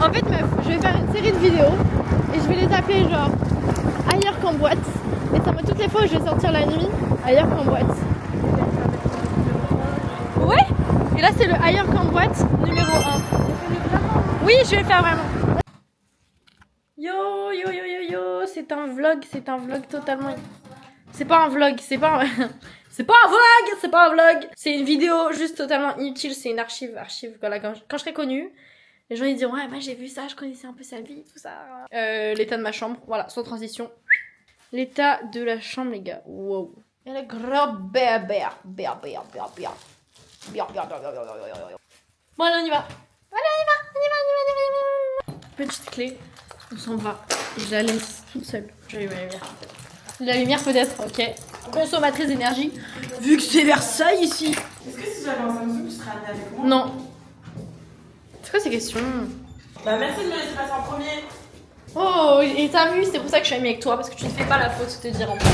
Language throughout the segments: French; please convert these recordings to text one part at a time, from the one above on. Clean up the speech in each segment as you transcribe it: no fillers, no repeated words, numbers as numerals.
En fait meuf, je vais faire une série de vidéos et je vais les appeler genre ailleurs qu'en boîte. Et ça va toutes les fois où je vais sortir la nuit, ailleurs qu'en boîte. Ouais. Et là c'est le ailleurs qu'en boîte numéro 1. Oui, je vais le faire vraiment. Yo yo yo yo yo, c'est un vlog totalement... C'est pas un vlog, c'est pas un... c'est pas un vlog, c'est pas un vlog. C'est une vidéo juste totalement inutile, c'est une archive. Voilà, quand je serai connue, les gens ils diront ouais, moi j'ai vu ça, je connaissais un peu sa vie, tout ça. L'état de ma chambre, voilà, sans transition. L'état de la chambre, les gars. Wow. Et le gros bébé. Bon, allez, on y va. Petite clé, on s'en va. Je la laisse toute seule. Je vais allumer la lumière. La lumière peut-être, ok. Consommatrice d'énergie. Vu que c'est Versailles ici. Est-ce que si j'avais un Samsung, tu serais amie avec moi? Non. C'est quoi ces questions? Bah merci de me laisser passer en premier. Oh, et t'as vu, c'est pour ça que je suis amie avec toi, parce que tu ne fais pas la faute de te dire en plus.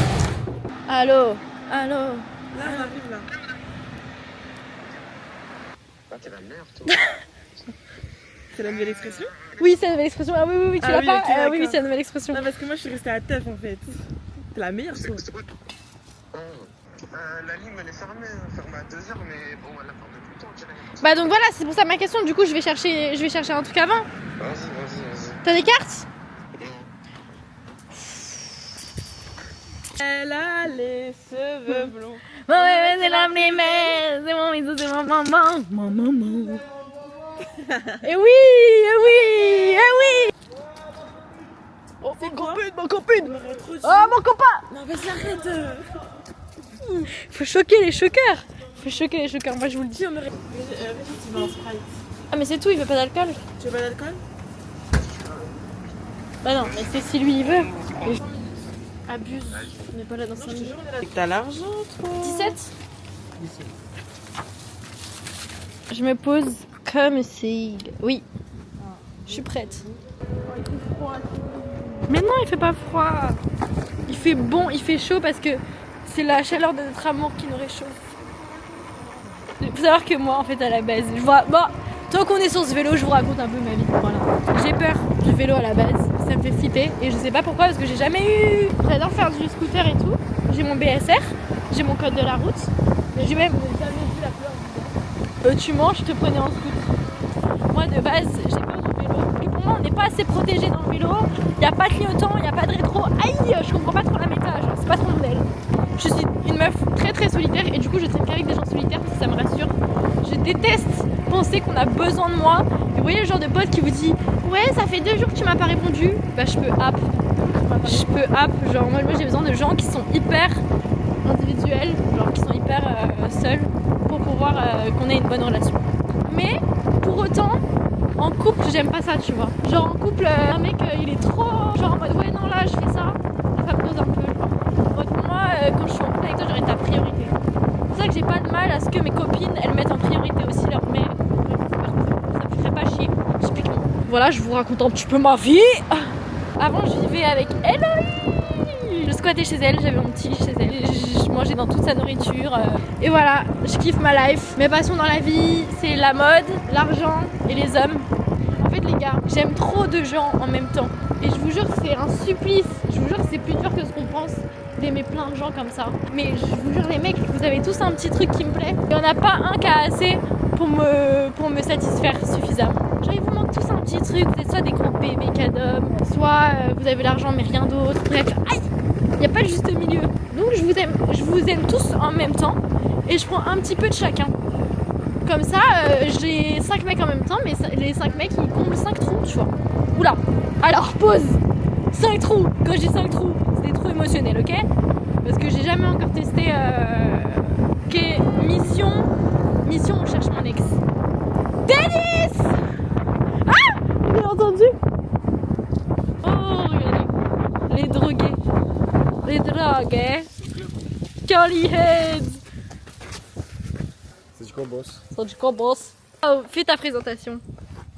Allô? Allô? Là, j'arrive là. Ah, t'es la merde, toi. C'est la nouvelle expression? Oui, c'est une nouvelle expression. Ah oui, tu Ah l'as oui, pas? ok, Oui, d'accord. c'est une nouvelle expression. Non, parce que moi, je suis restée à teuf en fait. T'es la meilleure, toi. C'est quoi? Oh. La ligne, elle est fermée à 2h, mais bon, elle la ferme tout le temps, je dirais. Bah donc voilà, c'est pour ça ma question. Du coup, je vais chercher un truc avant. Vas-y. T'as des cartes? Elle a les cheveux blonds. Ouais, c'est la primaire, c'est mon bisou, c'est mon maman. Eh oui. Oh, mon copine. Oh, mon copain. Non, vas-y, arrête. Faut choquer les choqueurs. Moi, je vous le dis. Tu veux un Sprite? Ah, mais c'est tout, il veut pas d'alcool. Tu veux pas d'alcool? Bah non, mais c'est si lui il veut. Abuse, on n'est pas là dans 5 minutes. C'est que t'as l'argent, toi. 17. Je me pose comme si... Oui, je suis prête. Mais non, il fait pas froid. Il fait bon, il fait chaud parce que c'est la chaleur de notre amour qui nous réchauffe. Il faut savoir que moi, en fait, à la base, je vois... Bon, tant qu'on est sur ce vélo, je vous raconte un peu ma vie. Voilà. J'ai peur du vélo à la base. Ça me fait flipper et je sais pas pourquoi parce que j'ai jamais eu... J'adore faire du scooter et tout. J'ai mon BSR, j'ai mon code de la route. J'ai même jamais vu la couleur du tu mens, je te prenais en scooter. Moi de base, j'ai peur du vélo. Et pour moi, on n'est pas assez protégé dans le vélo. Il n'y a pas de clignotant, il n'y a pas de rétro. Aïe, je comprends pas trop la méta, genre c'est pas trop mon modèle. Je suis une meuf très solitaire et du coup je traîne qu'avec des gens solitaires parce que ça me rassure. Je déteste penser qu'on a besoin de moi. Et vous voyez le genre de pote qui vous dit ouais, ça fait 2 jours que tu m'as pas répondu. Bah je peux app. Genre moi j'ai besoin de gens qui sont hyper individuels, genre qui sont hyper seuls pour pouvoir qu'on ait une bonne relation. Mais pour autant, en couple j'aime pas ça, tu vois. Genre en couple, un mec il est trop genre en mode ouais non là je fais ça, ça me pose un peu. Genre. En mode, moi quand je suis en couple avec toi j'aurais ta priorité. C'est pour ça que j'ai pas de mal à ce que mes copines elles mettent en priorité aussi leur mec. Ça me ferait pas chier, typiquement. Voilà, je vous raconte un petit peu ma vie. Avant je vivais avec Eloï. Je squattais chez elle, j'avais mon petit chez elle. Je mangeais dans toute sa nourriture. Et voilà, je kiffe ma life. Mes passions dans la vie, c'est la mode, l'argent et les hommes. En fait les gars, j'aime trop de gens en même temps. Et je vous jure que c'est un supplice. Je vous jure que c'est plus dur que ce qu'on pense d'aimer plein de gens comme ça. Mais je vous jure les mecs, vous avez tous un petit truc qui me plaît. Il n'y en a pas un qui a assez pour me satisfaire suffisamment. Genre il vous manque tous un petit truc, vous êtes soit des gros bébés cadeaux, soit vous avez l'argent mais rien d'autre. Bref, aïe, il n'y a pas le juste milieu. Donc je vous aime tous en même temps et je prends un petit peu de chacun. Comme ça, j'ai 5 mecs en même temps, mais les 5 mecs ils comblent 5 trous, tu vois. Oula, alors pause. 5 trous, quand je dis 5 trous, c'est des trous émotionnels, ok? Parce que j'ai jamais encore testé mission on cherche mon ex. Dennis! Ah! Vous avez entendu? Oh, regardez. Les drogués. Les drogués. Curly heads. C'est du quoi, boss? C'est du quoi, boss? Oh, fais ta présentation.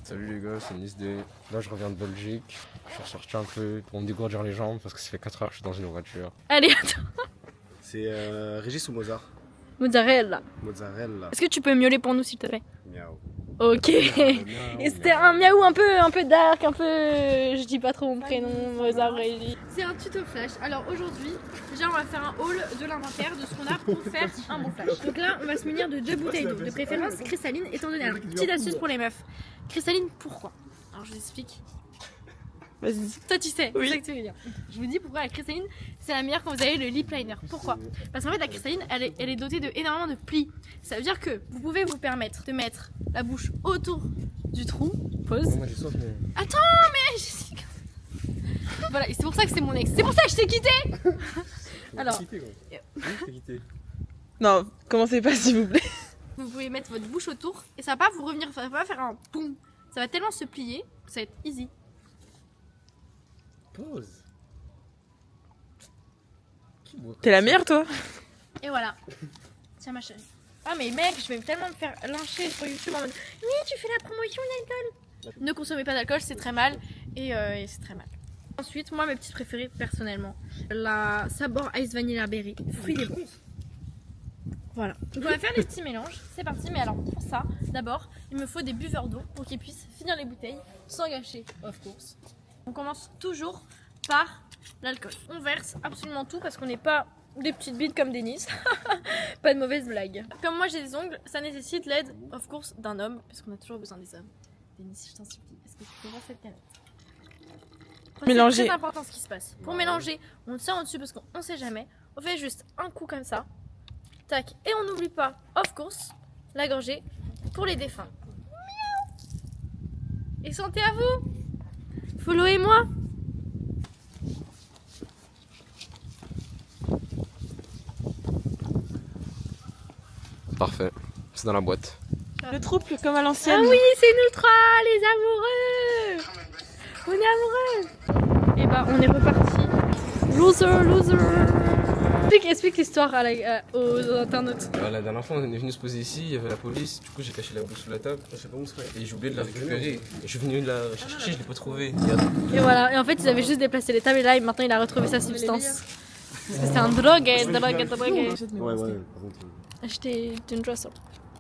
Salut les gars, c'est Nice D. Là, je reviens de Belgique. Je suis ressorti un peu pour me dégourdir les jambes parce que ça fait 4 heures que je suis dans une voiture. Allez, attends. C'est Régis ou Mozart? Mozzarella. Mozzarella. Est-ce que tu peux miauler pour nous, s'il te plaît? Miaou. Ok. Et c'était un miaou un peu dark, un peu... Je dis pas trop mon prénom, Mozart Régie. C'est un tuto flash. Alors aujourd'hui, déjà on va faire un haul de l'inventaire de ce qu'on a pour faire un bon flash. Donc là, on va se munir de 2 bouteilles d'eau, de préférence cristalline étant donné. Alors, petite astuce pour les meufs. Cristalline, pourquoi? Alors je vous explique. Vas-y. Toi tu sais, Oui. c'est ça que tu veux dire. Je vous dis pourquoi la cristalline c'est la meilleure quand vous avez le lip liner. Pourquoi? Parce qu'en fait la cristalline elle est dotée de énormément de plis. Ça veut dire que vous pouvez vous permettre de mettre la bouche autour du trou. Pause. Moi j'ai soif, mais. Attends mais Jessica. Voilà, et c'est pour ça que c'est mon ex. C'est pour ça que je t'ai quitté. Alors, Non, commencez pas s'il vous plaît. vous pouvez mettre votre bouche autour et ça va pas vous revenir, ça va pas faire un boum. Ça va tellement se plier que ça va être easy. Pause. T'es la meilleure toi. Et voilà. Tiens ma chérie. Ah mais mec, je vais tellement me faire lyncher sur YouTube en mode oui tu fais la promotion d'alcool. Ne consommez pas d'alcool, c'est très mal et c'est très mal. Ensuite, moi mes petites préférées personnellement, la Sabor Ice Vanilla Berry, fruits des bons. Voilà. Donc on va faire les petits mélanges, c'est parti. Mais alors pour ça, d'abord, il me faut des buveurs d'eau pour qu'ils puissent finir les bouteilles sans gâcher, of course. On commence toujours par l'alcool. On verse absolument tout parce qu'on n'est pas des petites bites comme Denis. Pas de mauvaise blague. Comme moi j'ai des ongles, ça nécessite l'aide, of course, d'un homme parce qu'on a toujours besoin des hommes. Denis, je t'en supplie, est-ce que tu peux voir cette canette? Mélanger. C'est très important ce qui se passe. Pour mélanger, on le tient au-dessus parce qu'on sait jamais. On fait juste un coup comme ça. Tac. Et on n'oublie pas, of course, la gorgée pour les défunts. Miaou. Et santé à vous. Followez-moi. Parfait. C'est dans la boîte. Le trouble comme à l'ancienne. Ah oui, c'est nous trois, les amoureux. On est amoureux. Et bah, on est reparti. Loser. Explique l'histoire aux internautes. La dernière fois, on est venu se poser ici, il y avait la police, du coup j'ai caché la bouche sous la table, je sais pas où c'est, et j'ai oublié de la récupérer. Et je suis venu la chercher, je l'ai pas trouvée. Et voilà, et en fait ils avaient juste déplacé les tables et là maintenant il a retrouvé sa substance. Parce que c'est un drogué. Ouais, ouais, par contre. Acheter une dress.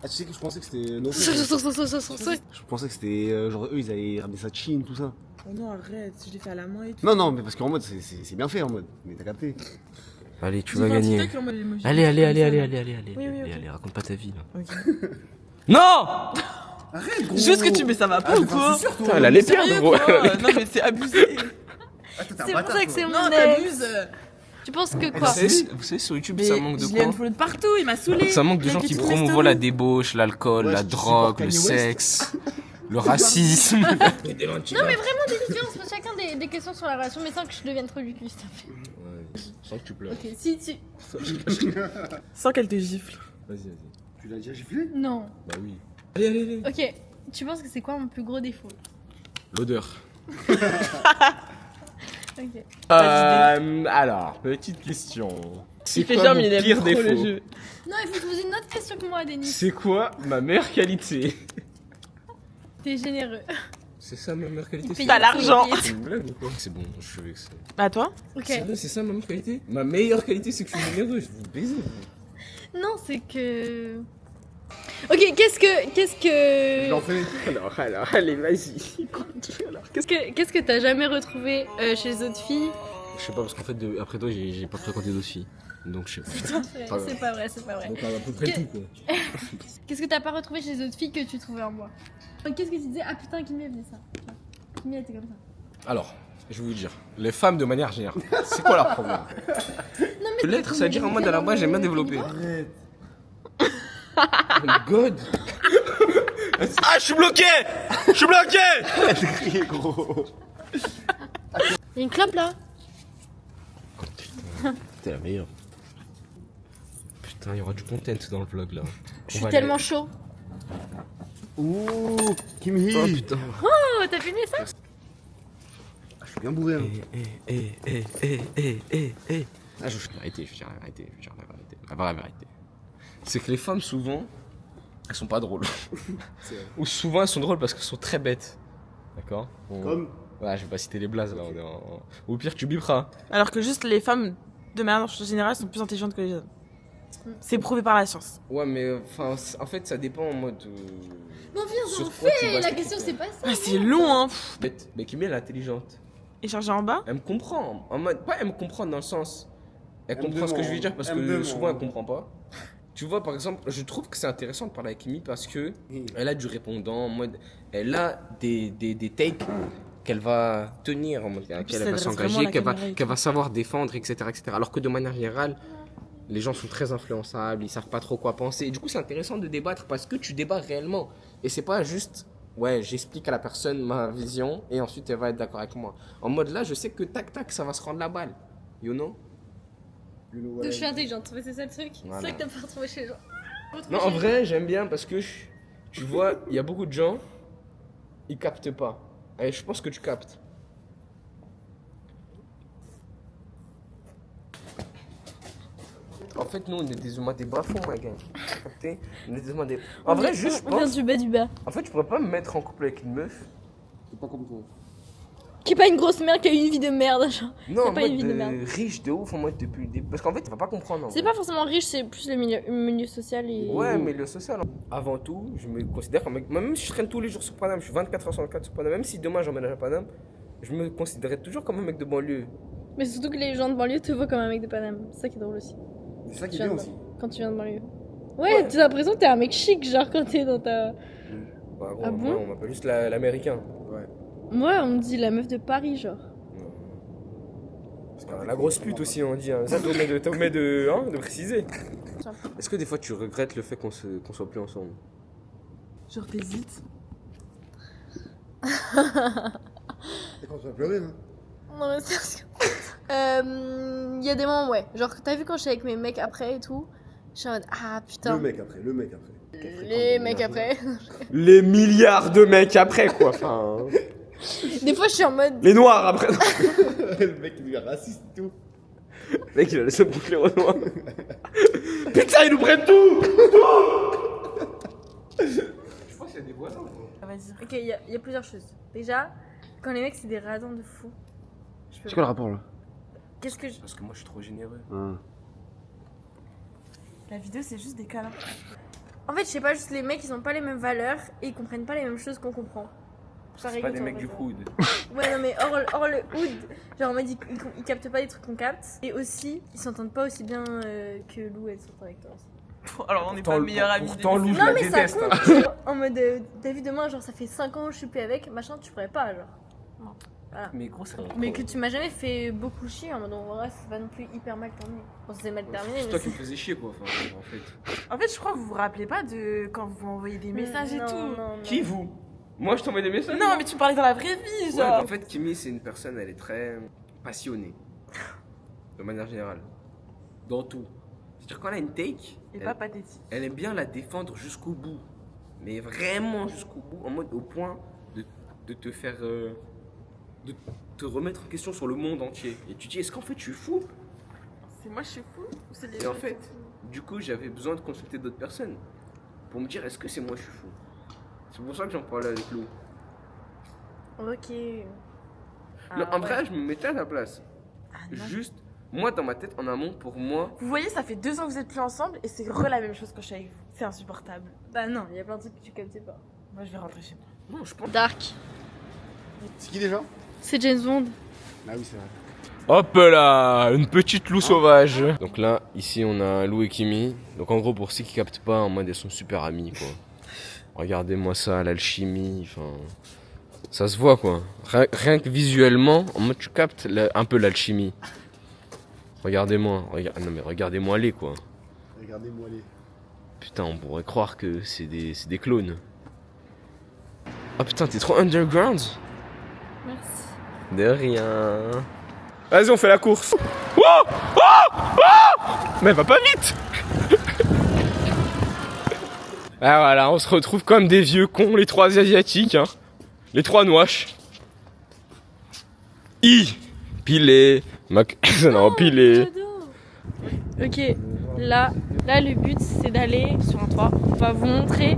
Ah, tu sais que je pensais que c'était. Non, Ouais, je pensais que c'était. Genre, eux, ils avaient ramené ça de Chine, tout ça. Oh non, arrête, je l'ai fait à la main et tout. Non, non, mais parce qu'en mode, c'est bien fait en mode. Mais t'as capté. Allez, tu J'ai vas fait un gagner. TikTok en mode emoji. Allez, Oui, oui, ok. allez, raconte pas ta vie là. Ok. Non! Arrête, gros. Juste que tu mets ça va pas ou quoi? Putain, elle allait perdre, Sérieux, gros. quoi? Non mais c'est abusé. c'est pour ça que c'est Non, mon t'abuses. ex. Tu penses que Vous quoi? savez, sur YouTube, Mais ça manque de je l'ai quoi? unfollow de partout, il m'a saoulé. Ça manque de gens Like qui toutes mes promouvoient la stories. débauche, l'alcool, Ouais, la je drogue, le supporte Kanye West. sexe, le racisme. Non mais vraiment Denis, viens, on se pose chacun des questions sur la relation mais sans que je devienne trop du cul s'il te plaît. Sans que tu pleures. Ok, si tu... Sans qu'elle te gifle. Vas-y. Tu l'as déjà giflé? Non. Bah oui. Allez. Ok, tu penses que c'est quoi mon plus gros défaut? L'odeur. Ok. Alors, petite question. Il fait genre, mais il aime pire trop le défaut? jeu. Non, il faut te poser une autre question que moi Denis. C'est quoi ma meilleure qualité? T'es généreux. C'est ça ma meilleure qualité? Paye Pas pour l'argent. payer. C'est une blague ou quoi? C'est bon, je suis vexé. Bah toi? Ok. Sérieux, c'est ça ma meilleure qualité? Ma meilleure qualité, c'est que je suis généreux. Je vais vous baiser. vous. Non, c'est que... Ok, qu'est-ce que... J'en fais. Alors, allez, vas-y. Qu'est-ce que t'as jamais retrouvé chez les autres filles? Je sais pas, parce qu'en fait, après toi, j'ai pas fréquenté d'autres filles. Donc, je sais pas. C'est pas vrai, c'est pas vrai. Donc, à peu près Que- tout, quoi. Qu'est-ce que t'as pas retrouvé chez les autres filles que tu trouvais en moi? Qu'est-ce que tu disais? Ah putain, Kimi elle faisait ça. Kimi elle était comme ça. Alors, je vais vous dire, les femmes de manière générale, c'est quoi leur problème? Non mais L'être, ça veut dire en mode à la base, j'aime bien développer. Arrête. Oh my god! Ah, je suis bloqué! Je suis bloqué! Crier, gros. Il y a une clope là. T'es la meilleure. Putain, il y aura du content dans le vlog là. Je suis tellement chaud. Ouh, Kim Hee. Oh putain. Oh, t'as filmé ça? Ah, je suis bien bourré, hein. Ah, je vais arrêter. La vraie vérité. C'est que les femmes, souvent, elles sont pas drôles. Ou souvent, elles sont drôles parce qu'elles sont très bêtes. D'accord? Comme. Voilà, je vais pas citer les blazes là. Ou au pire, tu biperas. Alors que juste les femmes, de manière générale, sont plus intelligentes que les hommes. C'est prouvé par la science. Ouais, mais enfin, en fait, ça dépend en mode. Bon, viens, sur on quoi tu fait. bases La tes question, c'est critères. pas ça. Ah, c'est long, hein. Mais Kimi, elle est intelligente. Et chargé en bas? Elle me comprend. En mode, pas elle me comprend dans le sens. Elle Elle me comprend ce que je veux demande. dire parce Elle me que demande. souvent elle comprend pas. Tu vois, par exemple, je trouve que c'est intéressant de parler avec Kimi parce que elle a du répondant en mode. Elle a des takes qu'elle va tenir, en mode, puis, qu'elle ça va adresse vraiment s'engager, la qu'elle va, caméra et qu'elle tout. va savoir défendre, etc., etc. Alors que de manière générale, les gens sont très influençables, ils savent pas trop quoi penser. Et du coup, c'est intéressant de débattre parce que tu débats réellement. Et c'est pas juste, ouais, j'explique à la personne ma vision et ensuite elle va être d'accord avec moi. En mode là, je sais que tac tac, ça va se rendre la balle. You know? Donc je suis intelligente, c'est ça le truc. Voilà. C'est ça que t'as pas retrouvé chez les gens. Non, en vrai, j'aime bien parce que tu vois, il y a beaucoup de gens, ils captent pas. Et je pense que tu captes. En fait, nous, on est des humains des bas fonds, ma gang. Capté? On est des humains des. En vrai, juste, je On vient pense. du bas du bas. En fait, je pourrais pas me mettre en couple avec une meuf. C'est pas comme toi. Qui est pas une grosse merde, qui a eu une vie de merde, genre. Non, en pas une mode vie de merde. riche de ouf, en mode depuis le début. Parce qu'en fait, tu vas pas comprendre. en C'est vrai. pas forcément riche, c'est plus le milieu social et. Ouais, mais le social, avant tout, je me considère comme. Même si je traîne tous les jours sur Paname, je suis 24 heures sur 24 sur Paname, même si demain j'emménage à Paname, je me considérais toujours comme un mec de banlieue. Mais surtout que les gens de banlieue te voient comme un mec de Paname. C'est ça qui est drôle aussi. C'est ça qui Tu est bien viens de- aussi. Quand tu viens de banlieue. Ouais, t'as l'impression que t'es un mec chic, genre quand t'es dans ta. Bah, gros, Ah moi, bon on m'appelle juste l'américain. Ouais. Moi, on me dit la meuf de Paris, genre. La grosse pute aussi, on dit. Hein. Ça, t'omet de préciser. Est-ce que des fois tu regrettes le fait qu'on soit plus ensemble? Genre, t'hésites. Et quand tu vas pleurer, hein. Non, mais c'est il y a des moments, ouais. Genre, t'as vu quand je suis avec mes mecs après et tout, je suis en mode ah putain. Le mec après. Les mecs après. Les milliards de mecs après, quoi. Enfin, Des fois, je suis en mode. les noirs après. Le mec il est raciste et tout. Le mec, il a laissé boucler au noir. Putain, ils nous prennent tout. Je pense qu'il y a des voisins, quoi. Ah, vas-y. Ok, il y a plusieurs choses. Déjà, quand les mecs, c'est des radins de fou. Je peux C'est pas. quoi le rapport là? Qu'est-ce que je. Parce que moi, je suis trop généreux. La vidéo, c'est juste des câlins. En fait, je sais pas, juste les mecs, ils ont pas les mêmes valeurs et ils comprennent pas les mêmes choses qu'on comprend. C'est pas des mecs du hood. Ouais, non, mais hors le hood, genre en mode ils captent pas les trucs qu'on capte. Et aussi, ils s'entendent pas aussi bien que Lou, elle s'entend avec toi aussi. Alors, on n'est pas le meilleur ami. Pourtant, Lou, je Non, la mais déteste. ça hein. compte, genre, en mode t'as vu demain, genre ça fait 5 ans que je suis plus avec, machin, tu pourrais pas, genre. Mais gros, ça Mais que tu m'as jamais fait beaucoup chier en mode en vrai, c'est pas non plus hyper mal terminé. Bon, c'est mal terminé, C'est mais toi qui me faisais chier, quoi. Enfin, en fait. En fait, je crois que vous vous rappelez pas de quand vous m'envoyez des messages et Non, tout. non, Qui, vous? Moi, je t'envoie des messages? Non, mais tu parlais dans la vraie vie, Ouais, genre. en fait, Kimi, c'est une personne, elle est très passionnée. De manière générale. Dans tout. C'est-à-dire, quand elle a une take, Et pas pathétique. elle aime bien la défendre jusqu'au bout. Mais vraiment jusqu'au bout, en mode au point de te faire. De te remettre en question sur le monde entier. Et tu te dis, est-ce qu'en fait, je suis fou? C'est moi, je suis fou ou c'est les Et en gens fait, du coup, j'avais besoin de consulter d'autres personnes. Pour me dire, est-ce que c'est moi, je suis fou? C'est pour ça que j'en parlais avec Lou. Ok. Non, Ah, en vrai, je me mettais à la place. Ah, non. Juste, moi, dans ma tête, en amont, pour moi, Vous voyez, ça fait 2 ans que vous êtes plus ensemble et c'est re la même chose quand je suis avec vous. C'est insupportable. Bah non, il y a plein de trucs que tu captais pas. Moi, je vais rentrer chez moi. non, je pense. Dark. C'est qui déjà? C'est James Bond. Ah oui, c'est vrai. Hop là, une petite loup sauvage. Donc là, ici, on a Lou et Kimi. Donc en gros, pour ceux qui captent pas, en mode, elles sont super amies, quoi. Regardez-moi ça, l'alchimie, enfin... Ça se voit, quoi. Rien que visuellement, en mode, tu captes un peu l'alchimie. Regardez-moi, non mais regardez-moi les, quoi. Regardez-moi les. Putain, on pourrait croire que c'est des clones. Ah putain, t'es trop underground. Merci. De rien. Vas-y, on fait la course. Oh oh oh mais elle va pas vite. Ah voilà, on se retrouve comme des vieux cons, les 3 asiatiques, hein. Les 3 nouaches. Pilé. Non, pilé. Ok, là, le but c'est d'aller sur un toit. On va vous montrer,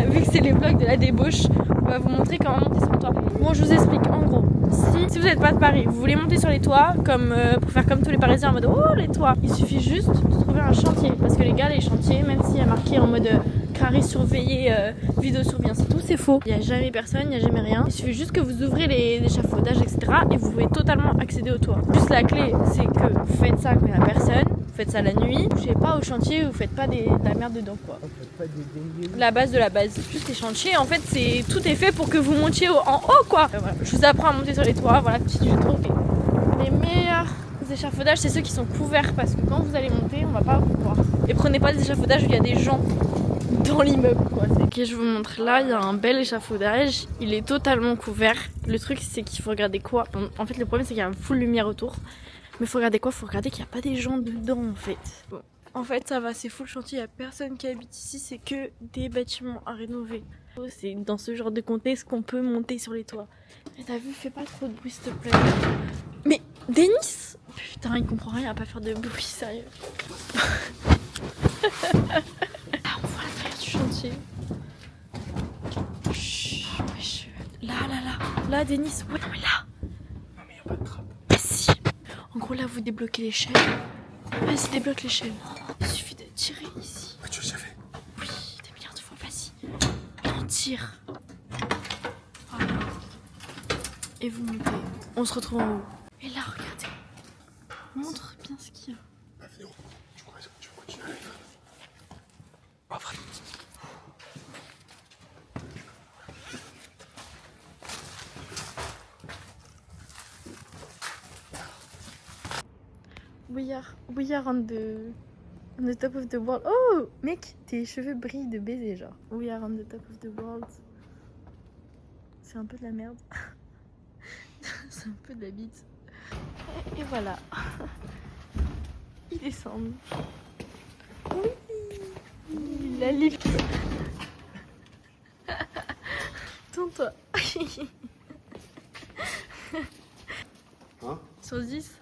vu que c'est les vlogs de la débauche, on va vous montrer comment monter sur le toit. Bon, je vous explique. En gros, si Si vous n'êtes pas de Paris, vous voulez monter sur les toits, comme pour faire comme tous les Parisiens en mode oh les toits, il suffit juste de trouver un chantier. Parce que les gars, les chantiers, même s'il y a marqué en mode carré surveillé, vidéosurveillance et tout, c'est faux. Il n'y a jamais personne, il n'y a jamais rien. Il suffit juste que vous ouvrez les échafaudages, etc. et vous pouvez totalement accéder au toit. Juste la clé, c'est que vous faites ça quand il n'y a personne, vous faites ça la nuit, vous touchez pas au chantier, vous faites pas de la merde dedans quoi. La base de la base. Juste les chantiers, en fait, tout est fait pour que vous montiez en haut quoi. Voilà. Je vous apprends à monter sur les toits, voilà, petit tuto. Les meilleurs échafaudages, c'est ceux qui sont couverts parce que quand vous allez monter, on va pas vous voir. Et prenez pas des échafaudages où il y a des gens dans l'immeuble quoi. Ok, je vous montre là, il y a un bel échafaudage, il est totalement couvert. Le truc c'est qu'il faut regarder quoi. En fait le problème c'est qu'il y a une full lumière autour. Mais faut regarder quoi? Faut regarder qu'il n'y a pas des gens dedans en fait. Bon. En fait ça va, c'est full chantier, il n'y a personne qui habite ici, c'est que des bâtiments à rénover. C'est dans ce genre de contexte qu'on peut monter sur les toits. Mais t'as vu, fais pas trop de bruit s'il te plaît. Mais Denis! Putain, il comprend rien à pas faire de bruit, sérieux. Là on voit l'intérieur du chantier. Chut, wesh. Là Denis, ouais mais là. Non mais y a pas de trappe. Ah si. En gros là vous débloquez l'échelle. Vas-y débloque l'échelle. Il suffit de tirer ici. Mais tu l'as déjà fait. Oui, des milliards de fois, vas-y. Et on tire. Voilà. Et vous montez. On se retrouve en haut. Et là regardez. Montre bien ce qu'il y a. Bah Féro, tu veux continuer à aller faire. Pas vrai. We are on the top of the world. Oh, mec, tes cheveux brillent de baiser, genre. We are on the top of the world. C'est un peu de la merde. C'est un peu de la bite. Et voilà. Ils descendent. Oui, la lift. Tourne-toi. Hein? Sur 10.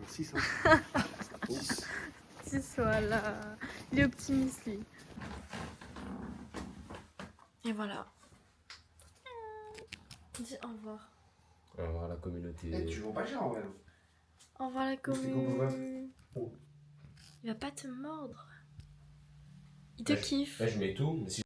6 hein. 10, voilà. Il est optimiste, lui. Et voilà. Dis au revoir. On va voir la communauté. Eh, tu vends pas cher en vrai. Au revoir la C'est quoi, commune. Oh. Il va pas te mordre. Il te kiffe. Là je mets tout, mais si